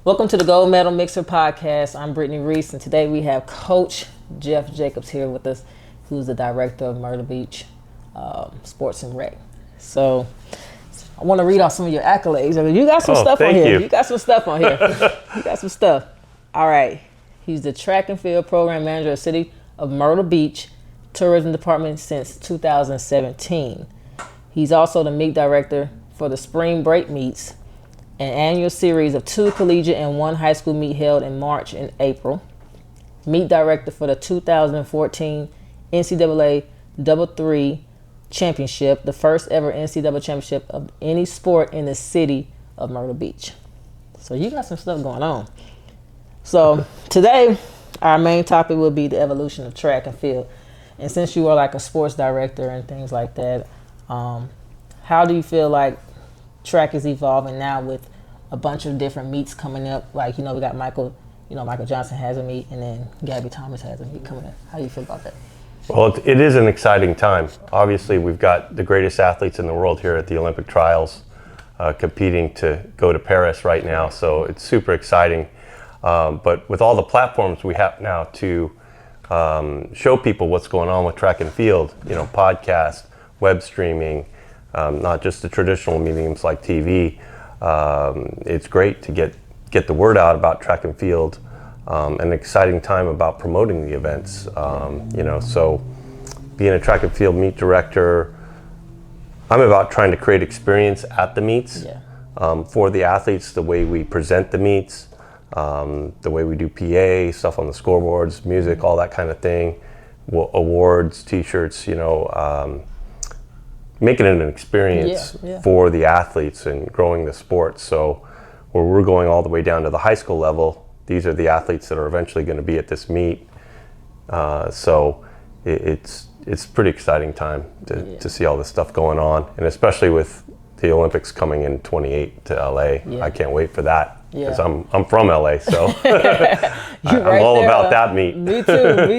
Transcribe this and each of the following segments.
Welcome to the Gold Medal Mixer Podcast. I'm Brittney Reese, and today we have Coach Jeff Jacobs here with us, who's the director of Myrtle Beach Sports and Rec. So I want to read off some of your accolades. You got some stuff on here. You got some stuff on here. You got some stuff. All right. He's the track and field program manager of City of Myrtle Beach Tourism Department since 2017. He's also the meet director for the Spring Break Meets, an annual series of 2 collegiate and 1 high school meet held in March and April. Meet director for the 2014 NCAA Double Three Championship, the first ever NCAA championship of any sport in the city of Myrtle Beach. So you got some stuff going on. So today, our main topic will be the evolution of track and field. And since you are like a sports director and things like that, how do you feel like track is evolving now with a bunch of different meets coming up? Like, we got Michael Johnson has a meet, and then Gabby Thomas has a meet coming up. How do you feel about that? Well, it is an exciting time. Obviously, we've got the greatest athletes in the world here at the Olympic trials competing to go to Paris right now, so it's super exciting. But with all the platforms we have now to show people what's going on with track and field, podcast, web streaming, not just the traditional mediums like TV. It's great to get the word out about track and field. An exciting time about promoting the events. So being a track and field meet director, I'm about trying to create experience at the meets for the athletes, the way we present the meets, the way we do PA, stuff on the scoreboards, music, all that kind of thing, awards, t-shirts, making it an experience for the athletes and growing the sport. So where we're going all the way down to the high school level, these are the athletes that are eventually going to be at this meet. So it's pretty exciting time to see all this stuff going on, and especially with the Olympics coming in 28 to LA. I can't wait for that because I'm from LA, so I'm all about that meet. Me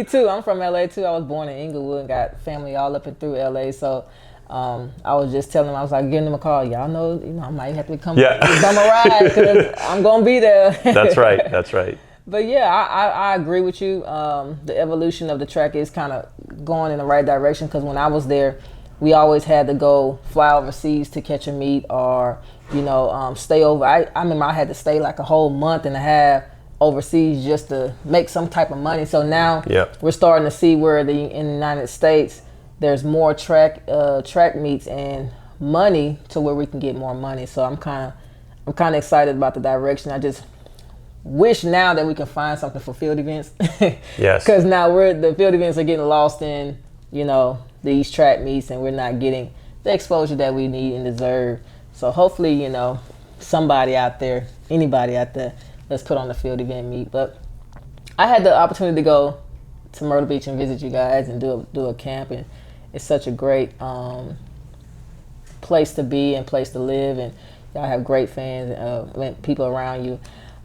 too. I'm from LA too. I was born in Inglewood and got family all up and through LA. So I was just telling them, I was like giving them a call. Y'all know, I might have to come a ride because I'm gonna be there. That's right. But I agree with you. The evolution of the track is kind of going in the right direction, because when I was there, we always had to go fly overseas to catch a meet, or stay over. I remember I had to stay like a whole month and a half overseas just to make some type of money. So now we're starting to see where in the United States there's more track meets and money to where we can get more money. So I'm kind of excited about the direction. I just wish now that we can find something for field events. Yes. Because now the field events are getting lost in these track meets, and we're not getting the exposure that we need and deserve. So hopefully somebody out there, anybody out there, let's put on the field event meet. But I had the opportunity to go to Myrtle Beach and visit you guys and do a camp, and it's such a great place to be and place to live, and y'all have great fans and people around you.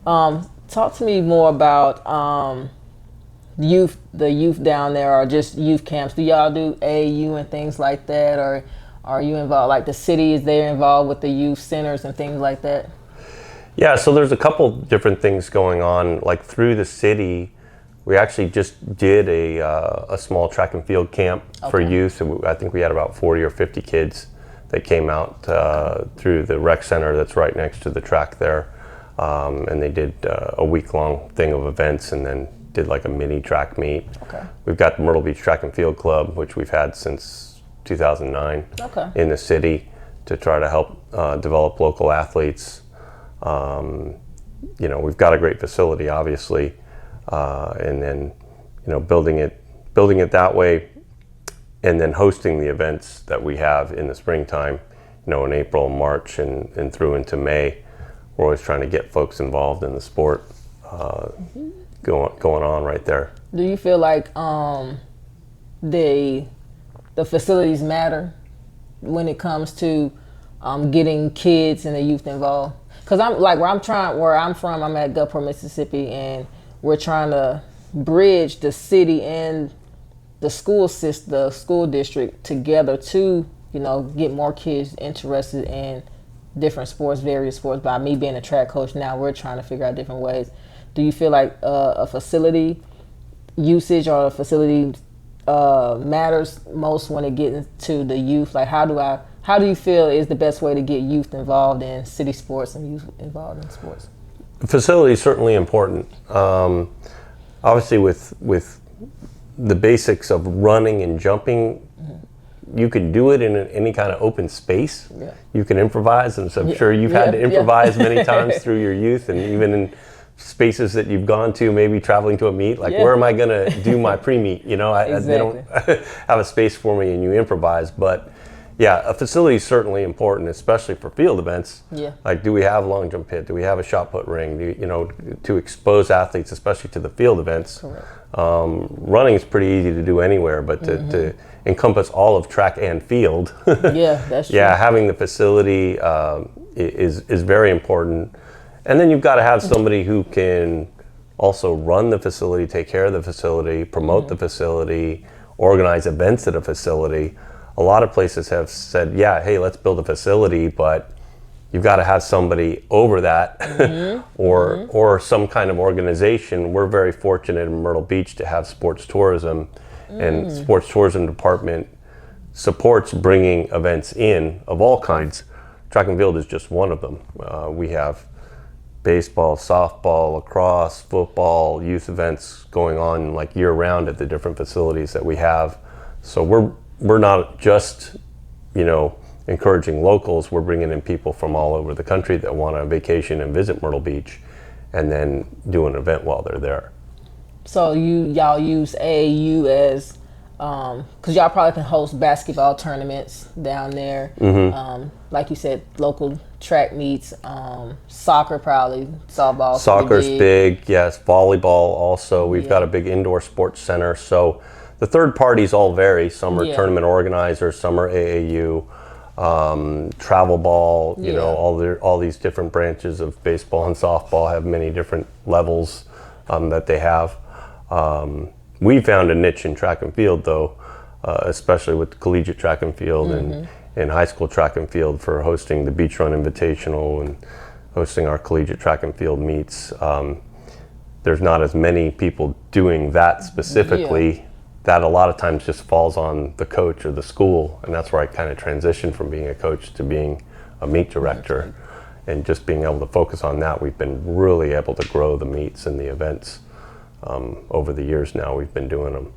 Talk to me more about the youth down there, or just youth camps. Do y'all do AAU and things like that, or are you involved, like the city, is they involved with the youth centers and things like that? Yeah, so there's a couple different things going on. Like through the city, we actually just did a small track and field camp for youth. I think we had about 40 or 50 kids that came out through the rec center that's right next to the track there. And they did a week-long thing of events, and then did like a mini track meet. We've got the Myrtle Beach Track and Field Club, which we've had since 2009 in the city, to try to help develop local athletes. We've got a great facility, obviously. And then, building it that way, and then hosting the events that we have in the springtime, in April, March, and through into May. We're always trying to get folks involved in the sport going on right there. Do you feel like the facilities matter when it comes to getting kids and the youth involved? Because where I'm from, I'm at Gulfport, Mississippi, and we're trying to bridge the city and the school district together to, get more kids interested in different sports, various sports. By me being a track coach now, we're trying to figure out different ways. Do you feel like a facility usage or a facility matters most when it gets to the youth? Like how do you feel is the best way to get youth involved in city sports and youth involved in sports? Facility is certainly important. Obviously, with the basics of running and jumping, you can do it in any kind of open space. Yeah. You can improvise, and so I'm sure you've had to improvise many times through your youth, and even in spaces that you've gone to, maybe traveling to a meet, like where am I going to do my pre-meet? You know, they don't have a space for me, and you improvise. But yeah, a facility is certainly important, especially for field events. Yeah. Like, do we have a long jump pit? Do we have a shot put ring? To expose athletes, especially to the field events. Correct. Running is pretty easy to do anywhere, but to encompass all of track and field. Yeah, that's true. Yeah, having the facility is very important. And then you've got to have somebody who can also run the facility, take care of the facility, promote the facility, organize events at a facility. A lot of places have said, yeah, hey, let's build a facility, but you've got to have somebody over that or some kind of organization. We're very fortunate in Myrtle Beach to have sports tourism, and sports tourism department supports bringing events in of all kinds. Track and field is just one of them. We have baseball, softball, lacrosse, football, youth events going on like year round at the different facilities that we have. So we're not just, encouraging locals. We're bringing in people from all over the country that want to vacation and visit Myrtle Beach and then do an event while they're there. So y'all use AAU as, because y'all probably can host basketball tournaments down there. Like you said, local track meets, soccer probably, softball. Soccer's big, yes. Volleyball also. We've got a big indoor sports center. So the third parties all vary. Some are tournament organizers, some are AAU, travel ball, all these different branches of baseball and softball have many different levels that they have. We found a niche in track and field though, especially with collegiate track and field and high school track and field for hosting the Beach Run Invitational and hosting our collegiate track and field meets. There's not as many people doing that specifically. That a lot of times just falls on the coach or the school, and that's where I kind of transitioned from being a coach to being a meet director, and just being able to focus on that. We've been really able to grow the meets and the events over the years now we've been doing them.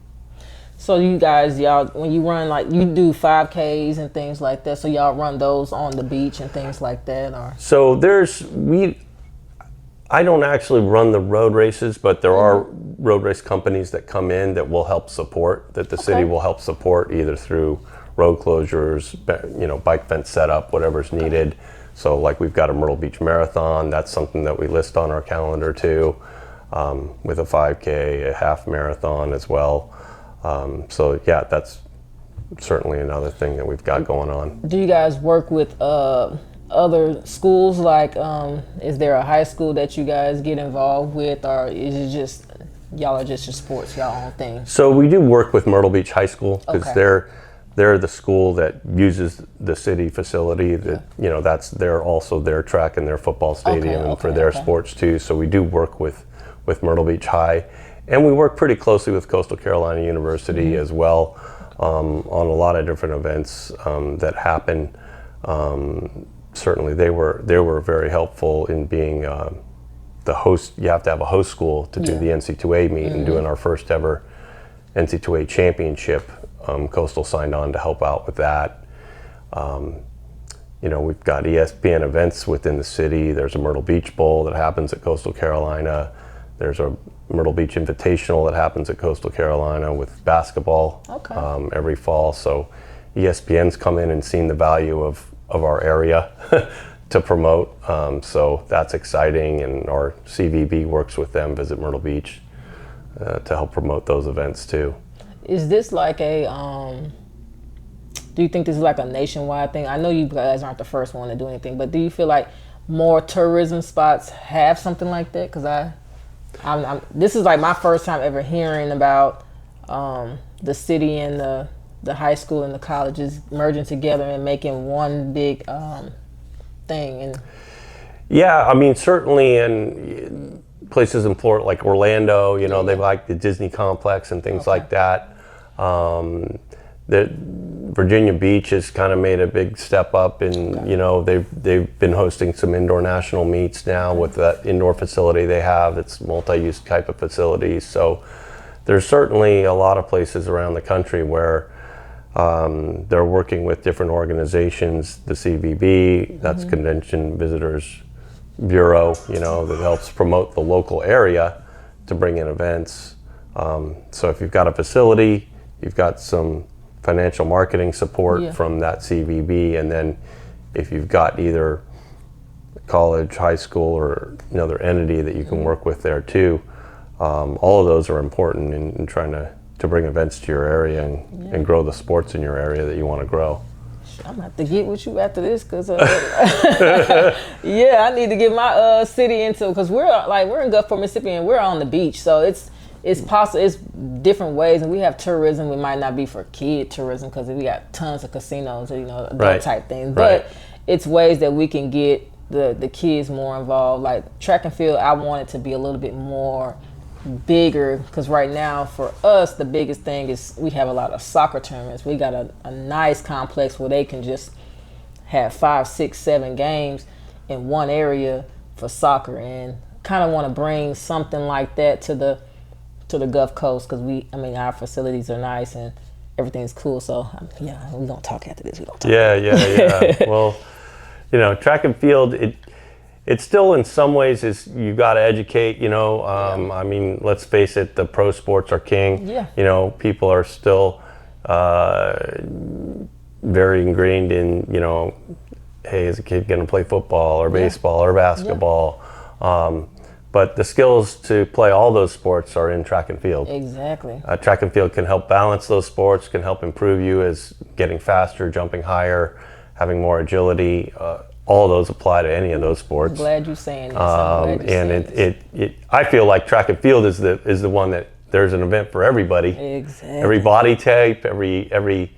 So you guys, y'all, when you run, like you do 5Ks and things like that, so y'all run those on the beach and things like that, or? So I don't actually run the road races, but there are road race companies that come in that will help support, that the city will help support either through road closures, bike fence setup, whatever's needed. So like we've got a Myrtle Beach Marathon, that's something that we list on our calendar too, with a 5K, a half marathon as well. So yeah, that's certainly another thing that we've got going on. Do you guys work with other schools? Like, is there a high school that you guys get involved with, or is it just y'all are just your sports, y'all own thing? So we do work with Myrtle Beach High School because they're the school that uses the city facility. That that's also their track and their football stadium and for their sports too. So we do work with Myrtle Beach High, and we work pretty closely with Coastal Carolina University as well on a lot of different events that happen. Certainly they were very helpful in being the host. You have to have a host school to do the NC2A meet, and doing our first ever NC2A championship. Coastal signed on to help out with that. We've got ESPN events within the city. There's a Myrtle Beach Bowl that happens at Coastal Carolina. There's a Myrtle Beach Invitational that happens at Coastal Carolina with basketball every fall. So ESPN's come in and seen the value of our area to promote. So that's exciting, and our CVB works with them, Visit Myrtle Beach, to help promote those events too. Is this like a, do you think this is like a nationwide thing? I know you guys aren't the first one to do anything, but do you feel like more tourism spots have something like that? Because this is like my first time ever hearing about the city and the high school and the colleges merging together and making one big thing. And yeah, I mean, certainly in places in Florida, like Orlando, you know, they like the Disney complex and things like that. The Virginia Beach has kind of made a big step up, and you know, they've been hosting some indoor national meets now with that indoor facility they have. It's multi-use type of facilities. So there's certainly a lot of places around the country where they're working with different organizations. The CVB, that's Convention Visitors Bureau, you know, that helps promote the local area to bring in events. So if you've got a facility, you've got some financial marketing support from that CVB, and then if you've got either college, high school, or another entity that you can work with there too, all of those are important in trying to bring events to your area and grow the sports in your area that you want to grow. I'm gonna have to get with you after this, cause yeah, I need to get my city into, because we're in Gulfport, Mississippi, and we're on the beach, so it's possible. It's different ways, and we have tourism. We might not be for kid tourism because we got tons of casinos, you know, adult type things. But it's ways that we can get the kids more involved. Like track and field, I want it to be a little bit more bigger, because right now for us the biggest thing is we have a lot of soccer tournaments. We got a nice complex where they can just have 5, 6, 7 games in one area for soccer, and kind of want to bring something like that to the Gulf Coast, because our facilities are nice and everything's cool. So yeah, we're gonna talk after this. Yeah. Well, you know, track and field, it still in some ways is, you got to educate, you know. I mean, let's face it, the pro sports are king. You know, people are still very ingrained in, you know, hey, is a kid going to play football or baseball or basketball? But the skills to play all those sports are in track and field. Exactly. Track and field can help balance those sports, can help improve you as getting faster, jumping higher, having more agility. All of those apply to any of those sports. I'm glad you're saying this. I feel like track and field is the one that there's an event for everybody. Exactly. Every body type, every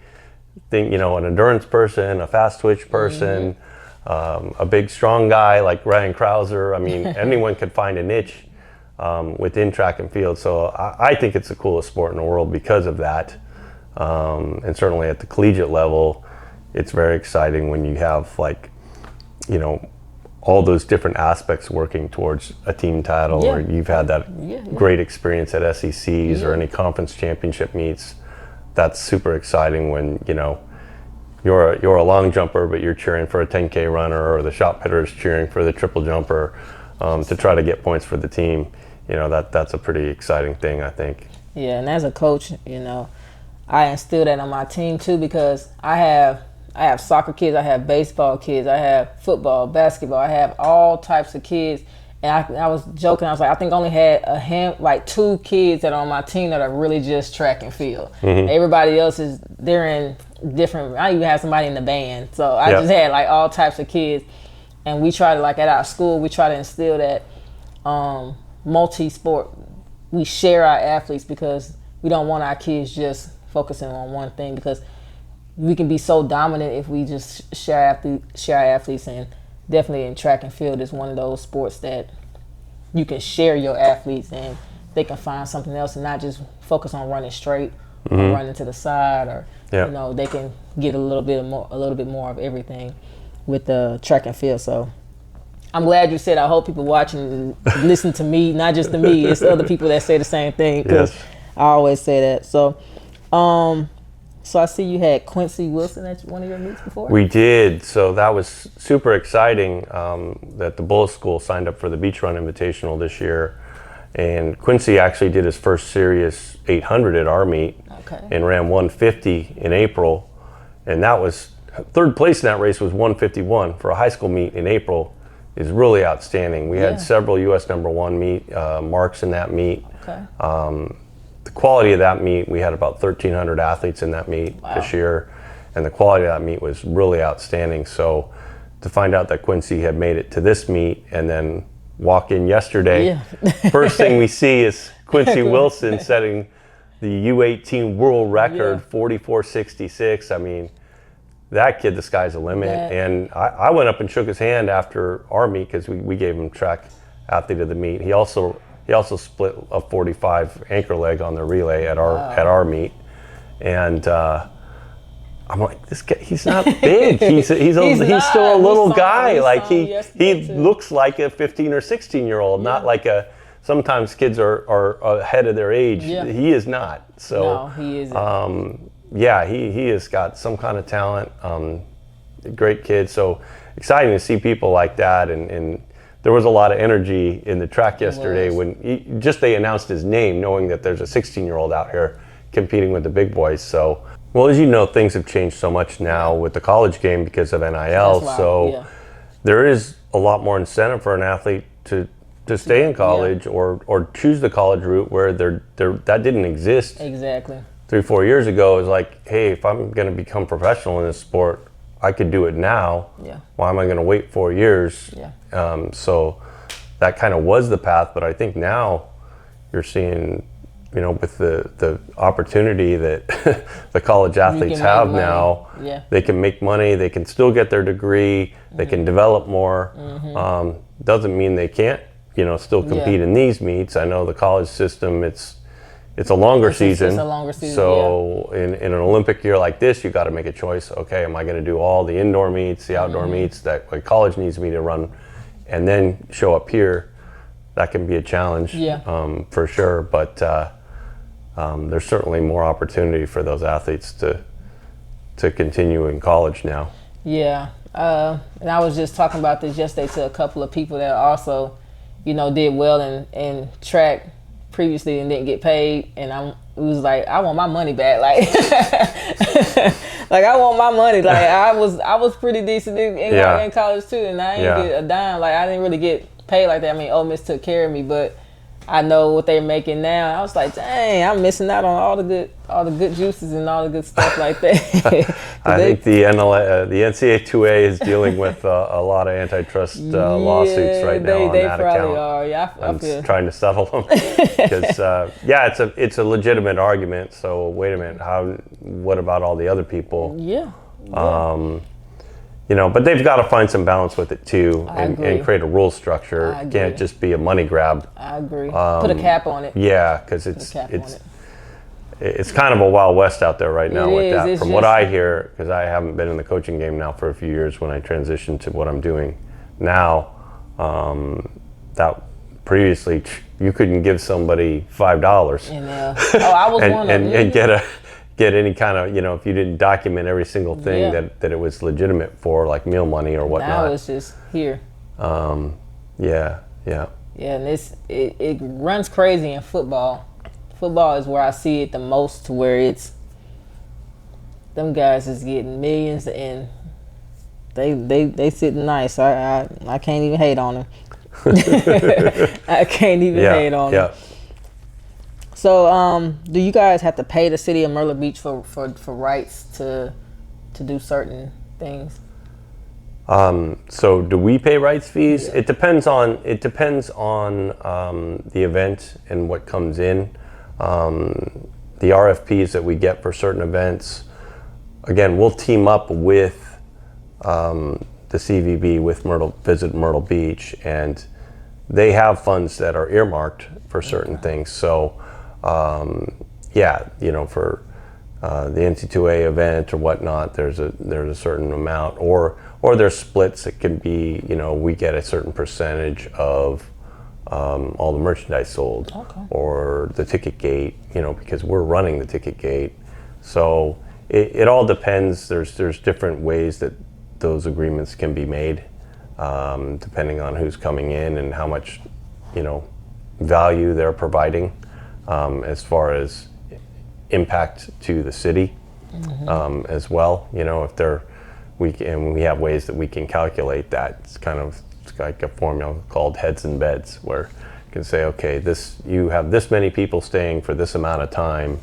thing, you know, an endurance person, a fast twitch person, a big strong guy like Ryan Krauser. I mean, anyone could find a niche within track and field. So I think it's the coolest sport in the world because of that. And certainly at the collegiate level, it's very exciting when you have, like, you know, all those different aspects working towards a team title, or you've had that great experience at SECs or any conference championship meets. That's super exciting when, you know, you're a long jumper, but you're cheering for a 10K runner, or the shot putter is cheering for the triple jumper to try to get points for the team. You know, that's a pretty exciting thing, I think. Yeah, and as a coach, you know, I instill that on my team too, because I have soccer kids, I have baseball kids, I have football, basketball, I have all types of kids. And I was joking, I was like, I think I only had 2 kids that are on my team that are really just track and field. Everybody else they're in different, I even have somebody in the band. So I just had like all types of kids. And we try to, like at our school, we try to instill that multi-sport. We share our athletes, because we don't want our kids just focusing on one thing, because we can be so dominant if we just share our athletes. And definitely in track and field is one of those sports that you can share your athletes and they can find something else and not just focus on running straight or running to the side, or you know, they can get a little bit more of everything with the track and field. So I'm glad you said, I hope people watching listen to me, not just to me, it's other people that say the same thing, because I always say that. So so I see you had Quincy Wilson at one of your meets before? We did. So that was super exciting that the Bullis School signed up for the Beach Run Invitational this year. And Quincy actually did his first serious 800 at our meet and ran 150 in April. And that was, third place in that race was 151 for a high school meet in April. Is really outstanding. We had several U.S. #1 meet marks in that meet. The quality of that meet, we had about 1,300 athletes in that meet this year, and the quality of that meet was really outstanding. So to find out that Quincy had made it to this meet and then walk in yesterday, first thing we see is Quincy Wilson setting the U18 world record, 44.66. I mean, that kid, the sky's the limit. And I went up and shook his hand after our meet because we gave him track athlete of the meet. He also split a 45 anchor leg on the relay at our meet. And I'm like, this guy, he's not big. He's still a little guy. Like he looks like a 15 or 16-year-old, not like sometimes kids are ahead of their age. Yeah. He is not. So no, he isn't. he has got some kind of talent. Great kid. So exciting to see people like that. And there was a lot of energy in the track yesterday when they announced his name, knowing that there's a 16-year-old out here competing with the big boys. So, well, as you know, things have changed so much now with the college game because of NIL. So there is a lot more incentive for an athlete to stay in college or choose the college route where that didn't exist. Exactly. 3-4 years ago, it was like, hey, if I'm going to become professional in this sport, I could do it now. Yeah. Why am I going to wait 4 years? Yeah. So that kind of was the path, but I think now you're seeing, with the opportunity that the college athletes have now, they can make money, they can still get their degree, they can develop more. Doesn't mean they can't, still compete in these meets. I know the college system, it's a longer season. It's a longer season. So in an Olympic year like this, you got to make a choice. Okay, am I going to do all the indoor meets, the outdoor meets that college needs me to run, and then show up here? That can be a challenge, for sure. But there's certainly more opportunity for those athletes to continue in college now. Yeah, and I was just talking about this yesterday to a couple of people that also, did well in track previously and didn't get paid, and it was like, I want my money back. Like, like I want my money. Like I was pretty decent in college too, and I didn't get a dime. Like I didn't really get paid like that. I mean, Ole Miss took care of me, but I know what they're making now. I was like, dang, I'm missing out on all the good juices and all the good stuff like that. I think the NCAA 2A is dealing with a lot of antitrust lawsuits right now on that account. They probably are. Yeah, I'm trying to settle them because it's a legitimate argument. So wait a minute, what about all the other people? Yeah. But they've got to find some balance with it too, and create a rule structure. It can't just be a money grab. I agree. Put a cap on it. Yeah, because it's kind of a Wild West out there right now with that. From what I hear, because I haven't been in the coaching game now for a few years when I transitioned to what I'm doing now, that previously you couldn't give somebody $5 I was one of them. And get any kind of, if you didn't document every single thing that it was legitimate for, like meal money or whatnot. Now it's just here. Yeah, and it runs crazy in football. Football is where I see it the most, to where it's them guys is getting millions and they sitting nice. I can't even hate on them. I can't even hate on them. So, do you guys have to pay the City of Myrtle Beach for rights to do certain things? So, do we pay rights fees? Yeah. It depends on the event and what comes in. The RFPs that we get for certain events, again, we'll team up with the CVB, with Visit Myrtle Beach, and they have funds that are earmarked for certain things. So. For the NC2A event or whatnot, there's a certain amount, or there's splits. It can be, we get a certain percentage of all the merchandise sold, or the ticket gate, because we're running the ticket gate. So it all depends. There's different ways that those agreements can be made, depending on who's coming in and how much, value they're providing. As far as impact to the city, as well, if we have ways that we can calculate that. It's like a formula called heads and beds, where you can say, okay, you have this many people staying for this amount of time,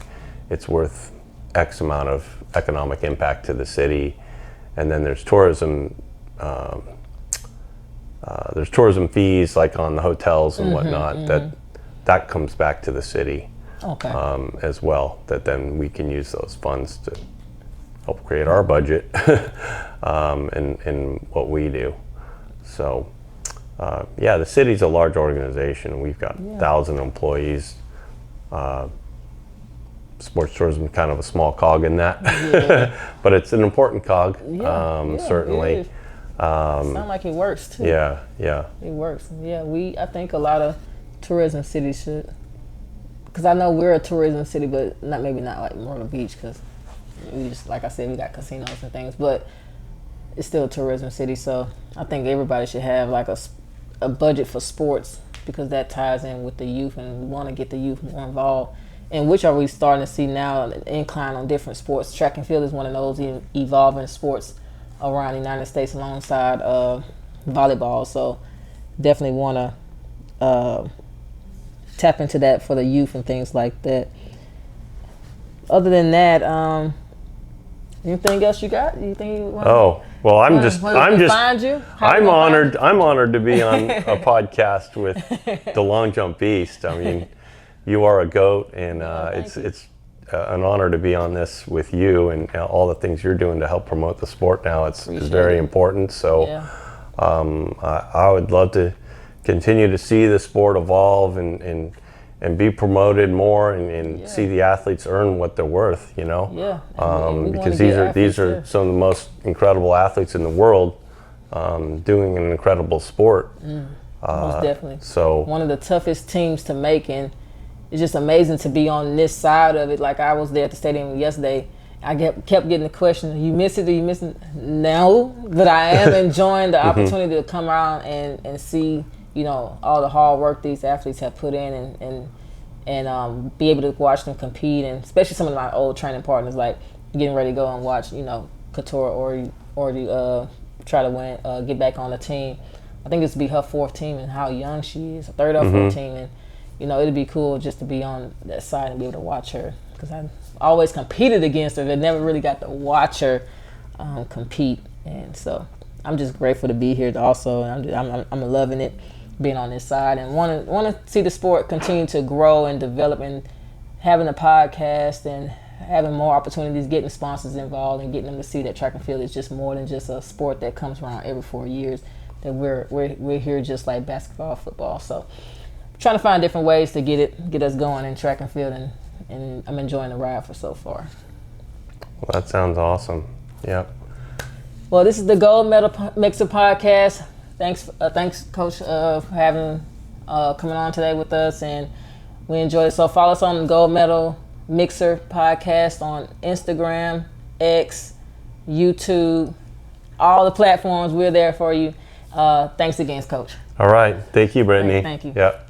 it's worth X amount of economic impact to the city, and then there's tourism. There's tourism fees, like on the hotels and whatnot, that comes back to the city as well, that then we can use those funds help create our budget and what we do. So, yeah, the city's a large organization. We've got 1,000 employees. Sports tourism is kind of a small cog in that, but it's an important cog, certainly. Sound like it works too. Yeah. It works. Yeah, I think a lot of tourism cities should, because I know we're a tourism city, but maybe not like Myrtle Beach, because we just, like I said, we got casinos and things, but it's still a tourism city. So I think everybody should have like a budget for sports, because that ties in with the youth, and we want to get the youth more involved. And which are we starting to see now, an incline on different sports. Track and field is one of those evolving sports around the United States alongside volleyball. So definitely want to tap into that for the youth and things like that. Other than that, anything else you got? You think you want? Oh, well, I'm honored to be on a podcast with the Long Jump Beast. I mean, you are a GOAT, and it's an honor to be on this with you, and all the things you're doing to help promote the sport now. It's very important. So I would love to continue to see the sport evolve and be promoted more, and see the athletes earn what they're worth, because these are some of the most incredible athletes in the world, doing an incredible sport. Most definitely. So one of the toughest teams to make, and it's just amazing to be on this side of it. Like, I was there at the stadium yesterday. I kept getting the question, you miss it, do you miss it? No, but I am enjoying the opportunity to come around and see, all the hard work these athletes have put in, and be able to watch them compete, and especially some of my old training partners, like getting ready to go and watch, Couture or try to win, get back on the team. I think this will be her fourth team, and how young she is, a third or fourth team, and it'd be cool just to be on that side and be able to watch her, because I always competed against her, but never really got to watch her compete. And so I'm just grateful to be here also, and I'm loving it, being on this side, and want to see the sport continue to grow and develop, and having a podcast and having more opportunities, getting sponsors involved, and getting them to see that track and field is just more than just a sport that comes around every 4 years, that we're here just like basketball, football. So trying to find different ways to get us going in track and field, and I'm enjoying the ride for so far. Well, that sounds awesome. Yep. Well, this is the Gold Medal Mixer podcast. Thanks, Coach, for having coming on today with us, and we enjoyed it. So follow us on the Gold Medal Mixer podcast on Instagram, X, YouTube, all the platforms. We're there for you. Thanks again, Coach. All right. Thank you, Brittney. Thank you. Yep.